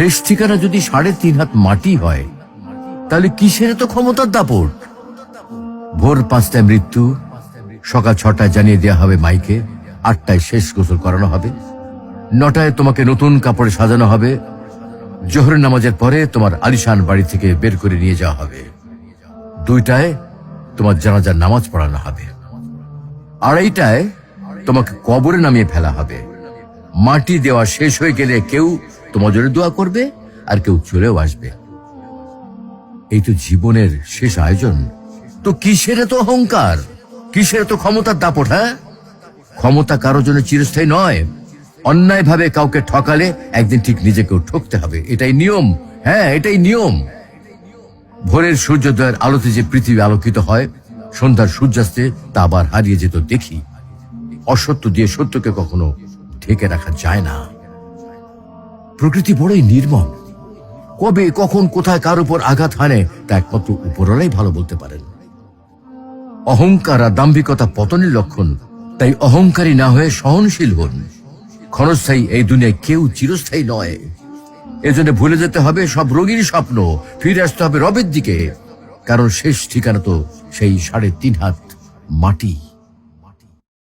শেষ ঠিকানা যদি 3.5 হাত মাটি হয়, তাহলে কিসের তো ক্ষমতার দাপট? ভোর 5টায় মৃত্যু, সকাল 6টায় জানিয়ে দেওয়া হবে মাইকে, 8টায় শেষ গোসল করানো হবে, 9টায় তোমাকে নতুন কাপড়ে সাজানো হবে, জোহরের নামাজের পরে তোমার আলিশান বাড়ি থেকে বের করে নিয়ে যাওয়া হবে, 2টায় তোমার জানাজার নামাজ পড়ানো হবে, 2:30টায় তোমাকে কবরে নামিয়ে ফেলা হবে। মাটি দেওয়া শেষ হয়ে গেলে কেউ তোমার জন্য দোয়া করবে, আর কেউ চলেও আসবে। এই তো জীবনের শেষ আয়োজন। তো কিসের তো অহংকার, কিসের তো ক্ষমতার দাপট? হ্যাঁ, ক্ষমতা কারোর জন্য চিরস্থায়ী নয়। অন্যায় ভাবে কাউকে ঠকালে একদিন ঠিক নিজেকেও ঠকতে হবে, এটাই নিয়ম। হ্যাঁ, এটাই নিয়ম। ভোরের সূর্যোদয়ের আলোতে যে পৃথিবী আলোকিত হয়, সন্ধ্যার সূর্যাস্তে তা আবার হারিয়ে যেত দেখি। অসত্য দিয়ে সত্যকে কখনো ঢেকে রাখা যায় না। প্রকৃতি বড়ই নির্মম। কবে কখন কোথায় কার উপর আঘাত হানে তা একমাত্র উপরওয়ালাই ভালো বলতে পারেন। অহংকার আর দাম্ভিকতা পতনের লক্ষণ, তাই অহংকারী না হয়ে সহনশীল হন। ক্ষণস্থায়ী এই দুনিয়ায় কেউ চিরস্থায়ী নয়। এজন্য ভুলে যেতে হবে সব রোগীর স্বপ্ন, ফিরে আসতে হবে রবের দিকে, কারণ শেষ ঠিকানা তো সেই 3.5 হাত মাটি।